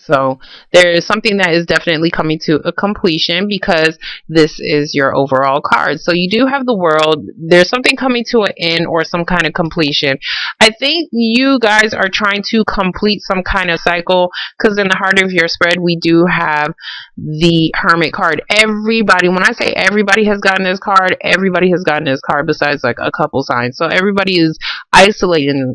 So there is something that is definitely coming to a completion because this is your overall card. So you do have the world. There's something coming to an end or some kind of completion. I think you guys are trying to complete some kind of cycle because in the heart of your spread, we do have the Hermit card. Everybody, when I say everybody has gotten this card, everybody has gotten this card besides like a couple signs. So everybody is isolating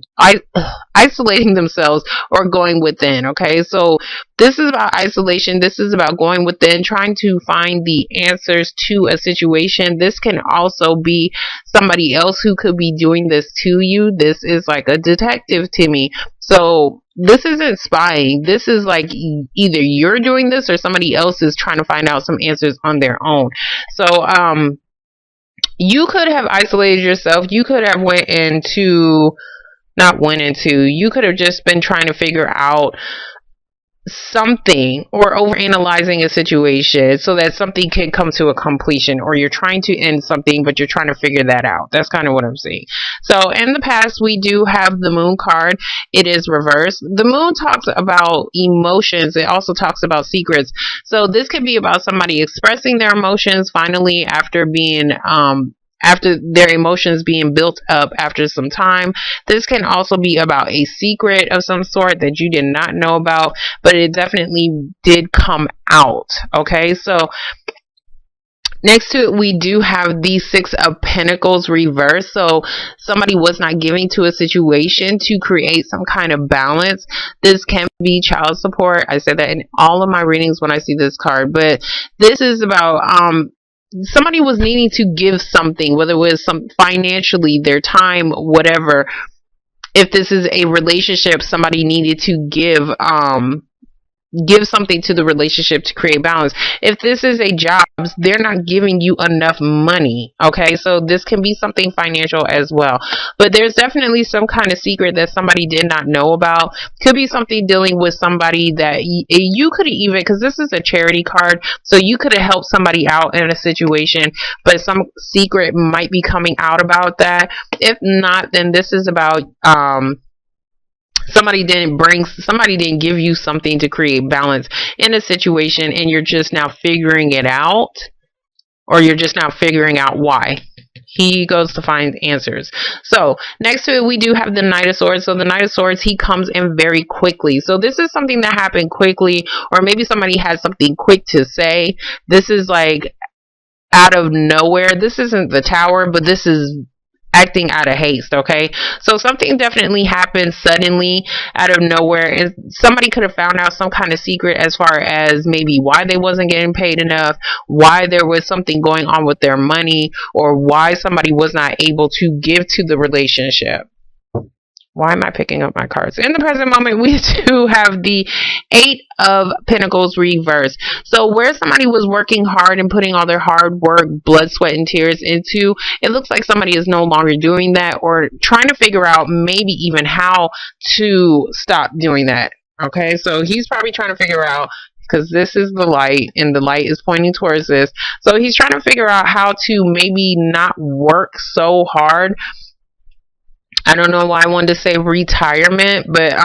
themselves or going within. Okay, so this is about isolation. This is about going within, trying to find the answers to a situation. This can also be somebody else who could be doing this to you. This is like a detective to me. So this isn't spying. This is like either you're doing this or somebody else is trying to find out some answers on their own. So you could have isolated yourself. You could have you could have just been trying to figure out something or overanalyzing a situation so that something can come to a completion, or you're trying to end something but you're trying to figure that out. That's kind of what I'm saying. So in the past, we do have the Moon card. It is reversed. The Moon talks about emotions. It also talks about secrets. So this could be about somebody expressing their emotions finally after their emotions being built up after some time. This can also be about a secret of some sort that you did not know about, but it definitely did come out. Okay, so next to it, we do have the Six of Pentacles reversed. So somebody was not giving to a situation to create some kind of balance. This can be child support. I said that in all of my readings when I see this card, but this is about somebody was needing to give something, whether it was some financially, their time, whatever. If this is a relationship, somebody needed to give something to the relationship to create balance. If this is a job, they're not giving you enough money. Okay, so this can be something financial as well, but there's definitely some kind of secret that somebody did not know about. Could be something dealing with somebody that you could even, because this is a charity card, so you could have helped somebody out in a situation, but some secret might be coming out about that. If not, then this is about somebody didn't give you something to create balance in a situation, and you're just now figuring it out, or you're just now figuring out why. He goes to find answers. So next to it, we do have the Knight of Swords. So the Knight of Swords, he comes in very quickly. So this is something that happened quickly, or maybe somebody has something quick to say. This is like out of nowhere. This isn't the Tower, but this is acting out of haste. Okay, so something definitely happened suddenly out of nowhere, and somebody could have found out some kind of secret as far as maybe why they wasn't getting paid enough, why there was something going on with their money, or why somebody was not able to give to the relationship. Why am I picking up my cards? In the present moment, we do have the Eight of Pentacles reversed. So where somebody was working hard and putting all their hard work, blood, sweat, and tears into, it looks like somebody is no longer doing that, or trying to figure out maybe even how to stop doing that. Okay, so he's probably trying to figure out, because this is the light and the light is pointing towards this. So he's trying to figure out how to maybe not work so hard. I don't know why I wanted to say retirement, but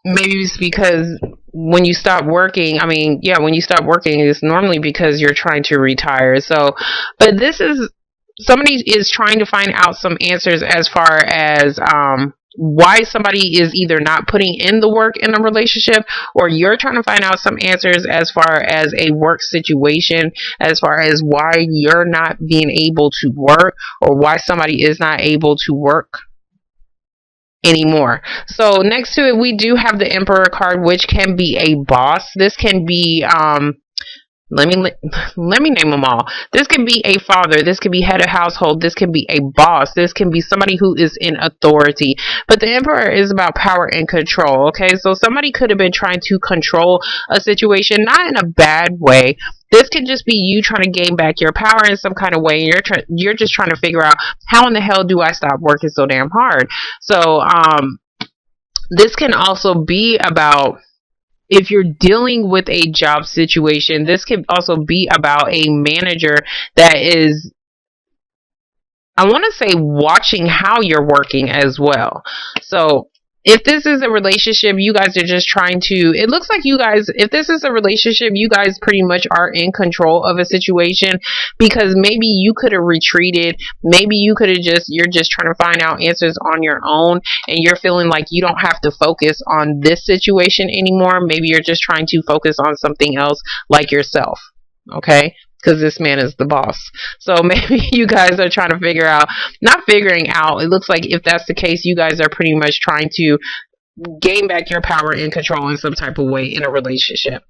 maybe it's because when you stop working, when you stop working, it's normally because you're trying to retire. So, but this is, somebody is trying to find out some answers as far as why somebody is either not putting in the work in a relationship, or you're trying to find out some answers as far as a work situation, as far as why you're not being able to work, or why somebody is not able to work anymore. So next to it, we do have the Emperor card, which can be a boss. This can be let me name them all. This can be a father. This can be head of household. This can be a boss. This can be somebody who is in authority. But the Emperor is about power and control. Okay, so somebody could have been trying to control a situation, not in a bad way. This could just be you trying to gain back your power in some kind of way. You're just trying to figure out, how in the hell do I stop working so damn hard? So this can also be about, if you're dealing with a job situation, this could also be about a manager that is, I want to say, watching how you're working as well. So if this is a relationship, you guys are just trying to, it looks like you guys, if this is a relationship, you guys pretty much are in control of a situation, because maybe you could have retreated. Maybe you could have just, you're just trying to find out answers on your own, and you're feeling like you don't have to focus on this situation anymore. Maybe you're just trying to focus on something else, like yourself. Okay, because this man is the boss. So maybe you guys are trying to figure out, not figuring out, it looks like if that's the case, you guys are pretty much trying to gain back your power and control in some type of way in a relationship.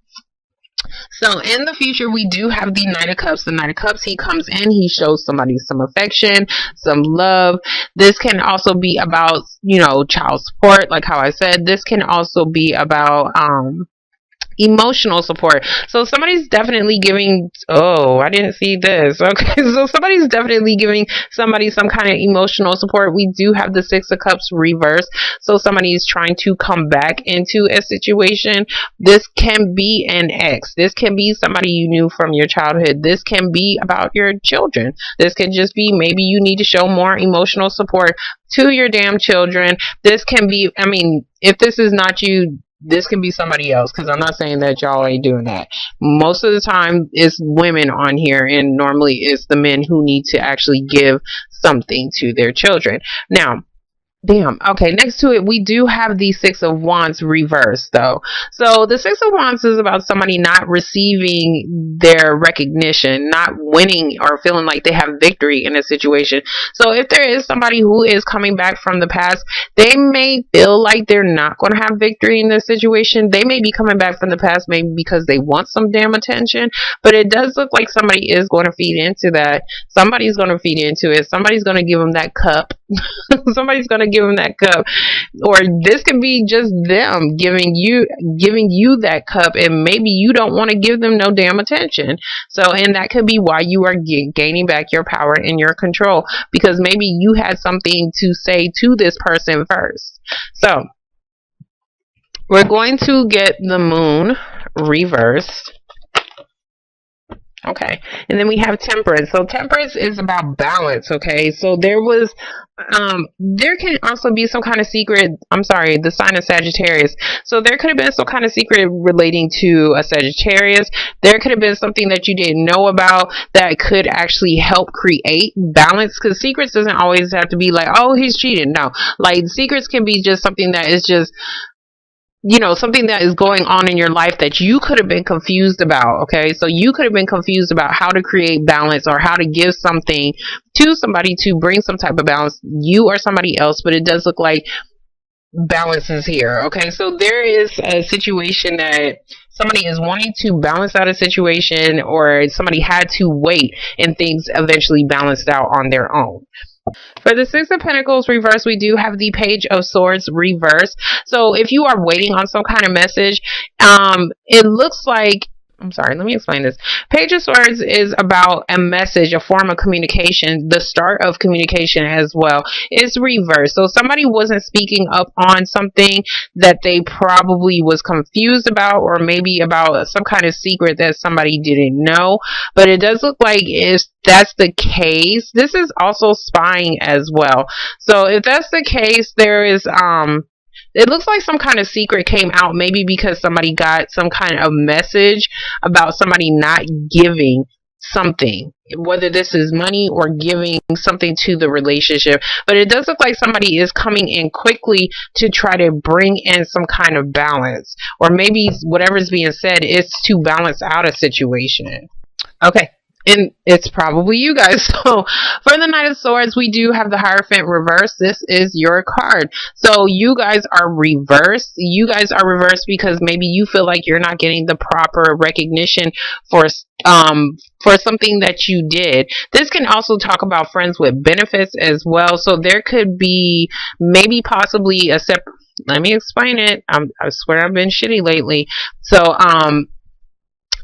So in the future, we do have the Knight of Cups. The Knight of Cups, he comes in, he shows somebody some affection, some love. This can also be about, child support, like how I said. This can also be about emotional support. So somebody's definitely giving, oh, I didn't see this. Okay, so somebody's definitely giving somebody some kind of emotional support. We do have the Six of Cups reversed. So somebody's trying to come back into a situation. This can be an ex. This can be somebody you knew from your childhood. This can be about your children. This can just be, maybe you need to show more emotional support to your damn children. This can be, if this is not you, this can be somebody else, because I'm not saying that y'all ain't doing that. Most of the time it's women on here, and normally it's the men who need to actually give something to their children. Now, damn. Okay, next to it, we do have the Six of Wands reversed, though. So the Six of Wands is about somebody not receiving their recognition, not winning or feeling like they have victory in a situation. So if there is somebody who is coming back from the past, they may feel like they're not going to have victory in this situation. They may be coming back from the past maybe because they want some damn attention, but it does look like somebody is going to feed into that. Somebody's going to feed into it. Somebody's going to give them that cup. Somebody's going to give them that cup, or this can be just them giving you that cup, and maybe you don't want to give them no damn attention. So, and that could be why you are gaining back your power and your control, because maybe you had something to say to this person first. So we're going to get the Moon reversed. Okay, and then we have Temperance. So Temperance is about balance. Okay, so there can also be some kind of secret. I'm sorry, the sign of Sagittarius. So there could have been some kind of secret relating to a Sagittarius. There could have been something that you didn't know about that could actually help create balance. Because secrets doesn't always have to be like, oh, he's cheating. No, like secrets can be just something that is just, something that is going on in your life that you could have been confused about. Okay, so you could have been confused about how to create balance, or how to give something to somebody to bring some type of balance, you or somebody else, but it does look like balance is here. Okay, so there is a situation that somebody is wanting to balance out a situation, or somebody had to wait and things eventually balanced out on their own. For the Six of Pentacles reverse, we do have the Page of Swords reverse. So if you are waiting on some kind of message, it looks like, I'm sorry, let me explain this. Page of Swords is about a message, a form of communication, the start of communication as well. It's reversed. So somebody wasn't speaking up on something that they probably was confused about, or maybe about some kind of secret that somebody didn't know. But it does look like if that's the case, this is also spying as well. So if that's the case, there is it looks like some kind of secret came out, maybe because somebody got some kind of message about somebody not giving something, whether this is money or giving something to the relationship. But it does look like somebody is coming in quickly to try to bring in some kind of balance, or maybe whatever's being said is to balance out a situation. Okay, and it's probably you guys. So for the Knight of Swords, we do have the Hierophant reverse. This is your card. So you guys are reversed. You guys are reversed because maybe you feel like you're not getting the proper recognition for something that you did. This can also talk about friends with benefits as well. So there could be maybe possibly a separate, let me explain it. I swear I've been shitty lately. So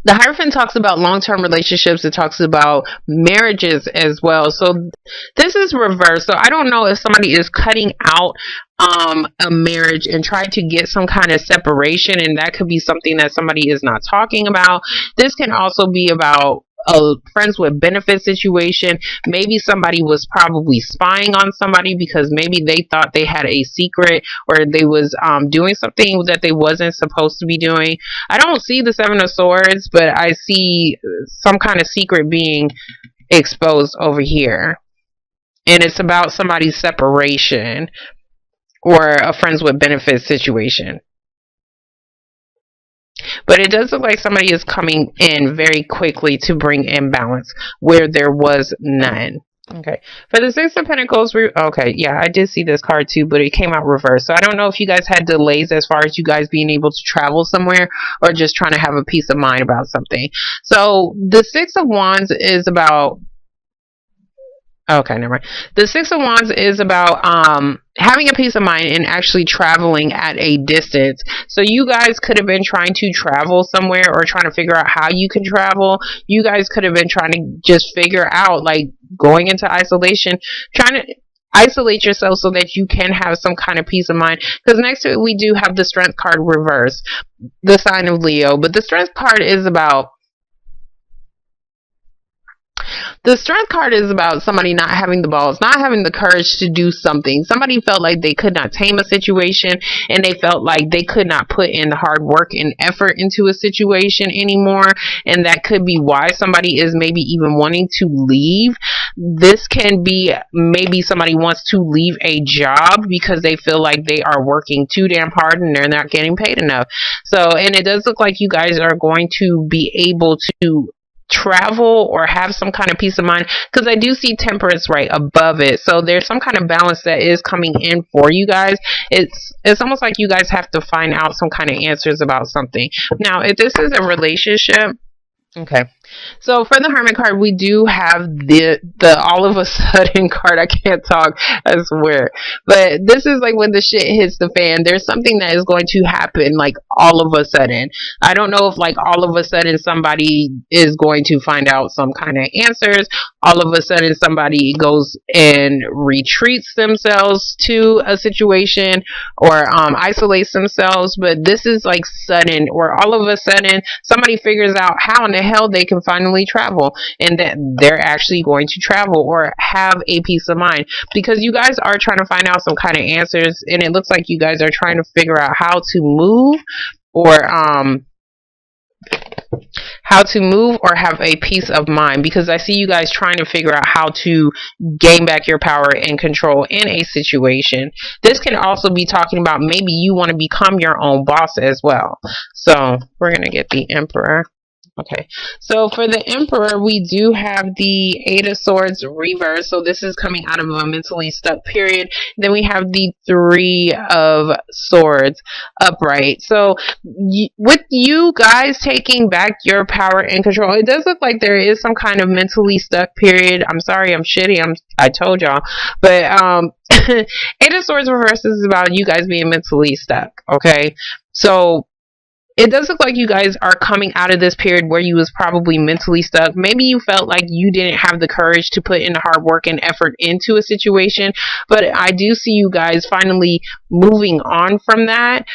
the Hierophant talks about long-term relationships. It talks about marriages as well. So this is reversed. So I don't know if somebody is cutting out a marriage and trying to get some kind of separation, and that could be something that somebody is not talking about. This can also be about a friends with benefit situation. Maybe somebody was probably spying on somebody because maybe they thought they had a secret, or they was doing something that they wasn't supposed to be doing. I don't see the Seven of Swords, but I see some kind of secret being exposed over here. And it's about somebody's separation or a friends with benefits situation. But it does look like somebody is coming in very quickly to bring imbalance where there was none. Okay. For the Six of Pentacles, okay, yeah, I did see this card too, but it came out reversed. So I don't know if you guys had delays as far as you guys being able to travel somewhere, or just trying to have a peace of mind about something. So the Six of Wands is about, okay, never mind. The Six of Wands is about having a peace of mind and actually traveling at a distance. So you guys could have been trying to travel somewhere, or trying to figure out how you can travel. You guys could have been trying to just figure out, like, going into isolation, trying to isolate yourself so that you can have some kind of peace of mind. Because next to it, we do have the Strength card reversed, the sign of Leo. But the Strength card is about, the Strength card is about somebody not having the balls, not having the courage to do something. Somebody felt like they could not tame a situation, and they felt like they could not put in the hard work and effort into a situation anymore. And that could be why somebody is maybe even wanting to leave. This can be maybe somebody wants to leave a job because they feel like they are working too damn hard and they're not getting paid enough. So, and it does look like you guys are going to be able to travel or have some kind of peace of mind, because I do see Temperance right above it. So there's some kind of balance that is coming in for you guys. It's almost like you guys have to find out some kind of answers about something. Now, if this is a relationship, okay, so for the Hermit card, we do have the all of a sudden card. I can't talk, I swear. But this is like when the shit hits the fan. There's something that is going to happen, like, all of a sudden. I don't know if, like, all of a sudden somebody is going to find out some kind of answers. All of a sudden somebody goes and retreats themselves to a situation, or isolates themselves. But this is like sudden, or all of a sudden somebody figures out how in the hell they can finally travel, and that they're actually going to travel or have a peace of mind, because you guys are trying to find out some kind of answers, and it looks like you guys are trying to figure out how to move, or have a peace of mind, because I see you guys trying to figure out how to gain back your power and control in a situation. This can also be talking about maybe you want to become your own boss as well. So we're going to get the Emperor. Okay, so for the Emperor, we do have the Eight of Swords reverse. So this is coming out of a mentally stuck period. Then we have the Three of Swords upright. So with you guys taking back your power and control, it does look like there is some kind of mentally stuck period. I'm sorry, I'm shitty. I told y'all. But Eight of Swords reverse is about you guys being mentally stuck. Okay, so it does look like you guys are coming out of this period where you was probably mentally stuck. Maybe you felt like you didn't have the courage to put in the hard work and effort into a situation. But I do see you guys finally moving on from that.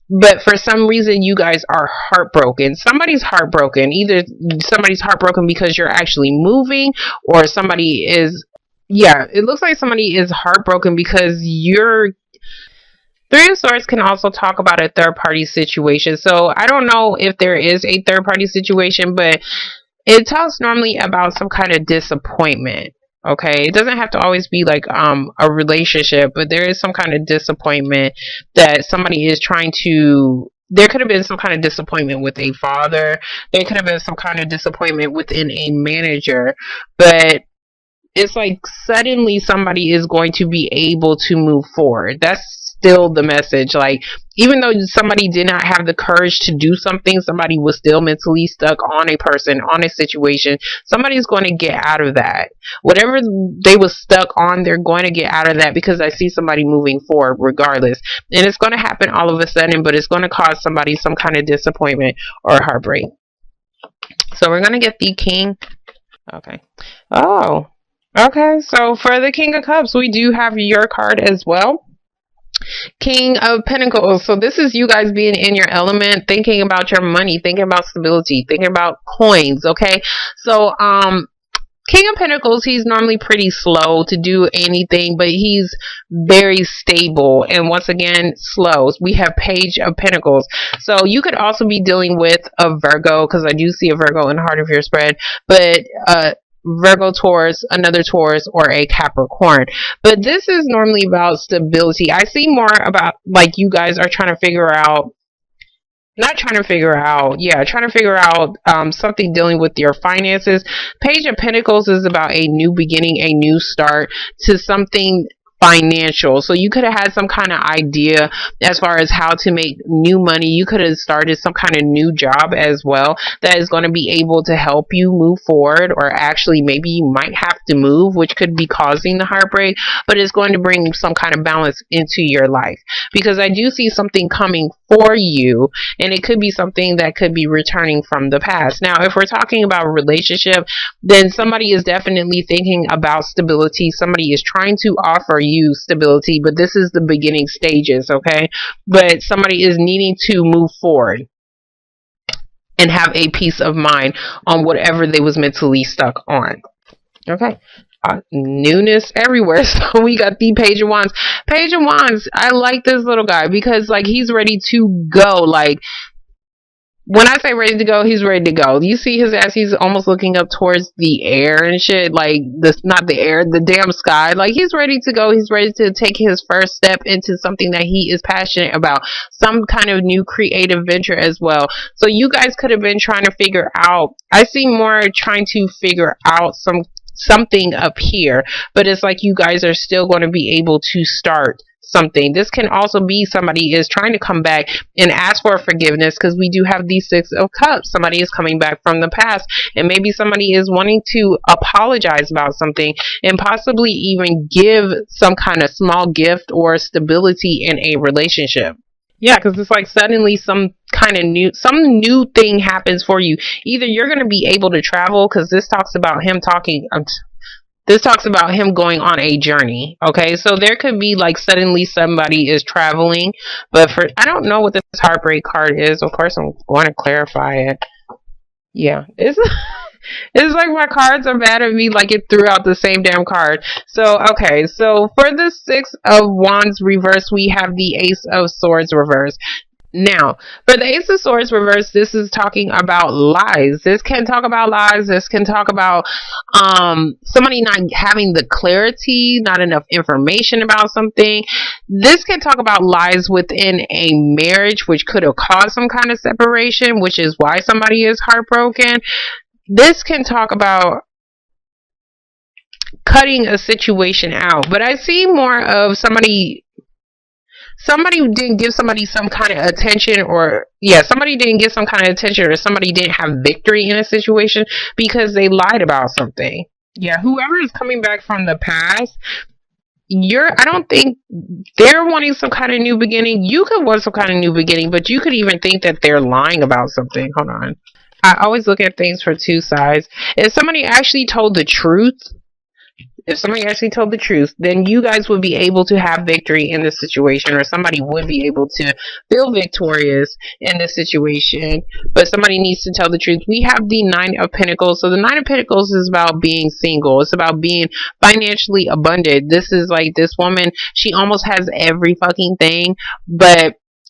But for some reason, you guys are heartbroken. Somebody's heartbroken. Either somebody's heartbroken because you're actually moving, or somebody is, yeah, it looks like somebody is heartbroken because you're. Three of Swords can also talk about a third-party situation. So I don't know if there is a third-party situation, but it talks normally about some kind of disappointment. Okay, it doesn't have to always be like a relationship, but there is some kind of disappointment that somebody is trying to. There could have been some kind of disappointment with a father. There could have been some kind of disappointment within a manager, but it's like suddenly somebody is going to be able to move forward. That's still the message. Like, even though somebody did not have the courage to do something, somebody was still mentally stuck on a person, on a situation. Somebody's going to get out of that. Whatever they was stuck on, they're going to get out of that, because I see somebody moving forward regardless. And it's going to happen all of a sudden, but it's going to cause somebody some kind of disappointment or heartbreak. So we're going to get the King. Okay. Oh. Okay, so for the King of Cups, we do have your card as well. King of Pentacles. So this is you guys being in your element, thinking about your money, thinking about stability, thinking about coins. Okay. So, King of Pentacles, he's normally pretty slow to do anything, but he's very stable. And once again, slow. We have Page of Pentacles. So you could also be dealing with a Virgo, because I do see a Virgo in the heart of your spread, but Virgo, Taurus, another Taurus, or a Capricorn. But this is normally about stability. I see more about like you guys are trying to figure out, not trying to figure out, yeah, trying to figure out something dealing with your finances. Page of Pentacles is about a new beginning, a new start to something financial. So you could have had some kind of idea as far as how to make new money. You could have started some kind of new job as well that is going to be able to help you move forward, or actually maybe you might have to move, which could be causing the heartbreak, but it's going to bring some kind of balance into your life, because I do see something coming for you, and it could be something that could be returning from the past. Now, if we're talking about a relationship, then somebody is definitely thinking about stability. Somebody is trying to offer you stability, but this is the beginning stages, okay? But somebody is needing to move forward and have a peace of mind on whatever they was mentally stuck on. Okay. Newness everywhere. So we got the Page of Wands. Page of Wands, I like this little guy because like he's ready to go. Like when I say ready to go, he's ready to go. You see his ass, he's almost looking up towards the air and shit. Like this, not the air, the damn sky. Like he's ready to go. He's ready to take his first step into something that he is passionate about. Some kind of new creative venture as well. So you guys could have been trying to figure out, I see more trying to figure out something up here, but it's like you guys are still going to be able to start something. This can also be somebody is trying to come back and ask for forgiveness, because we do have the Six of Cups. Somebody is coming back from the past, and maybe somebody is wanting to apologize about something and possibly even give some kind of small gift or stability in a relationship. Yeah, because it's like suddenly some new thing happens for you. Either you're going to be able to travel, because this talks about him going on a journey. Okay, so there could be like suddenly somebody is traveling, but I don't know what this heartbreak card is. Of course, I'm going to clarify it. Yeah, it's it's like my cards are mad at me, like it threw out the same damn card. So okay, so for the Six of Wands reverse, we have the Ace of Swords reverse. Now, for the Ace of Swords reverse, this is talking about lies. This can talk about lies. This can talk about somebody not having the clarity, not enough information about something. This can talk about lies within a marriage, which could have caused some kind of separation, which is why somebody is heartbroken. This can talk about cutting a situation out. But I see more of somebody didn't give somebody some kind of attention, or somebody didn't get some kind of attention, or somebody didn't have victory in a situation because they lied about something. Yeah, whoever is coming back from the past, I don't think they're wanting some kind of new beginning. You could want some kind of new beginning, but you could even think that they're lying about something. Hold on. I always look at things for two sides. If somebody actually told the truth, then you guys would be able to have victory in this situation, or somebody would be able to feel victorious in this situation, but somebody needs to tell the truth. We have the Nine of Pentacles. So the Nine of Pentacles is about being single. It's about being financially abundant. This is like this woman, she almost has every fucking thing,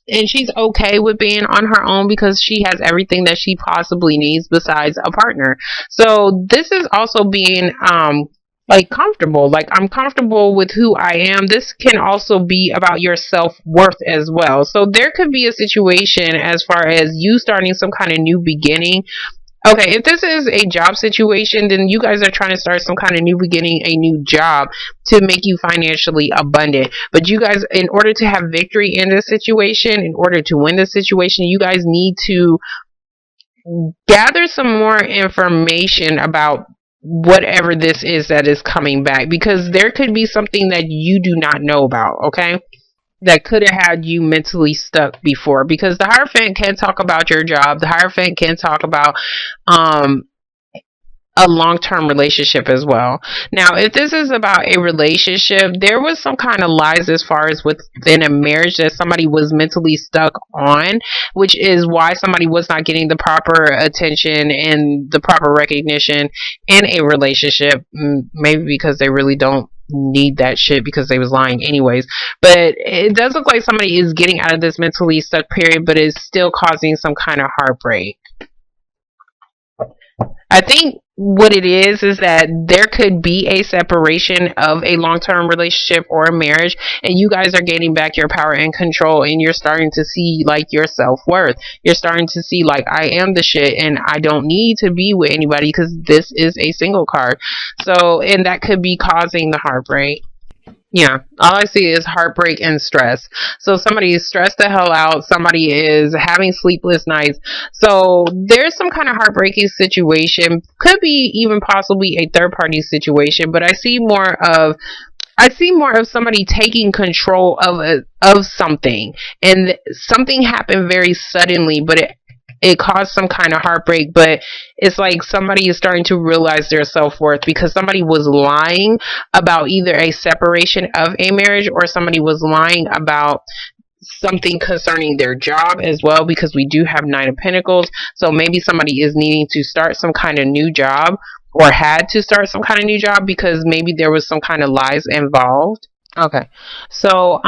and she's okay with being on her own because she has everything that she possibly needs besides a partner. So this is also being like comfortable. Like, I'm comfortable with who I am. This can also be about your self-worth as well. So there could be a situation as far as you starting some kind of new beginning. Okay, if this is a job situation, then you guys are trying to start some kind of new beginning, a new job to make you financially abundant. But you guys, in order to have victory in this situation, in order to win this situation, you guys need to gather some more information about whatever this is that is coming back, because there could be something that you do not know about, okay, that could have had you mentally stuck before. Because the Hierophant can talk about your job. The Hierophant can talk about a long-term relationship as well. Now, if this is about a relationship, there was some kind of lies as far as within a marriage that somebody was mentally stuck on, which is why somebody was not getting the proper attention and the proper recognition in a relationship. Maybe because they really don't need that shit because they was lying anyways. But it does look like somebody is getting out of this mentally stuck period, but is still causing some kind of heartbreak. I think what it is that there could be a separation of a long-term relationship or a marriage, and you guys are gaining back your power and control, and you're starting to see like your self-worth. You're starting to see like, I am the shit and I don't need to be with anybody because this is a single card. So, and that could be causing the heartbreak. Yeah, all I see is heartbreak and stress. So somebody is stressed the hell out. Somebody is having sleepless nights. So there's some kind of heartbreaking situation. Could be even possibly a third party situation, but I see more of somebody taking control of something, and something happened very suddenly, but it caused some kind of heartbreak. But it's like somebody is starting to realize their self-worth because somebody was lying about either a separation of a marriage, or somebody was lying about something concerning their job as well, because we do have Nine of Pentacles. So maybe somebody is needing to start some kind of new job, or had to start some kind of new job because maybe there was some kind of lies involved. Okay, so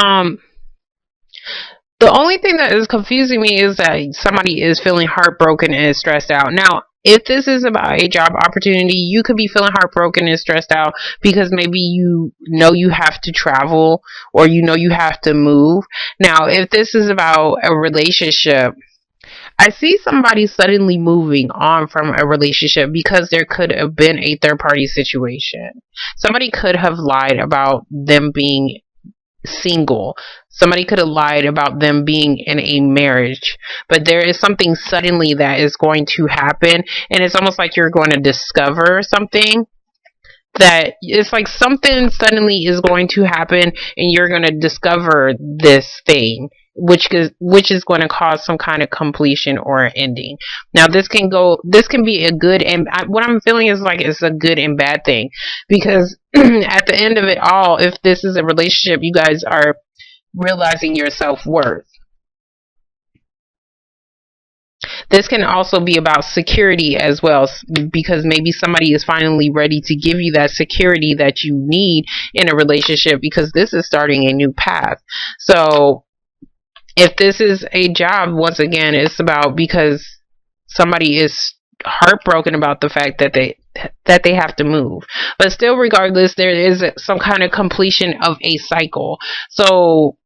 the only thing that is confusing me is that somebody is feeling heartbroken and stressed out. Now, if this is about a job opportunity, you could be feeling heartbroken and stressed out because maybe you know you have to travel, or you know you have to move. Now, if this is about a relationship, I see somebody suddenly moving on from a relationship because there could have been a third party situation. Somebody could have lied about them being single. Somebody could have lied about them being in a marriage, but there is something suddenly that is going to happen, and it's almost like you're going to discover something. That it's like something suddenly is going to happen, and you're going to discover this thing, which is going to cause some kind of completion or ending. Now, this can be a good, and what I'm feeling is like it's a good and bad thing, because at the end of it all, if this is a relationship, you guys are realizing your self-worth. This can also be about security as well, because maybe somebody is finally ready to give you that security that you need in a relationship, because this is starting a new path. So if this is a job, once again, it's about because somebody is heartbroken about the fact that they have to move. But still, regardless, there is some kind of completion of a cycle. So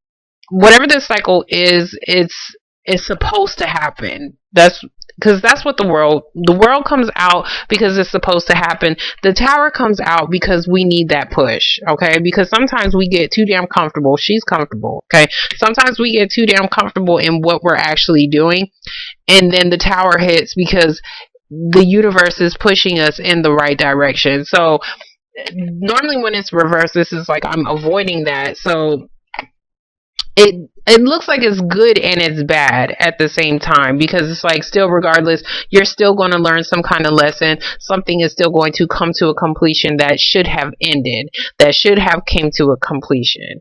whatever this cycle is, it's supposed to happen. That's because that's what the world comes out because it's supposed to happen. The Tower comes out because we need that push, okay? Because sometimes we get too damn comfortable. She's comfortable, okay? Sometimes we get too damn comfortable in what we're actually doing, and then the Tower hits because the universe is pushing us in the right direction. So normally when it's reversed, this is like I'm avoiding that. So it looks like it's good and it's bad at the same time, because it's like still, regardless, you're still going to learn some kind of lesson. Something is still going to come to a completion that should have ended, that should have came to a completion.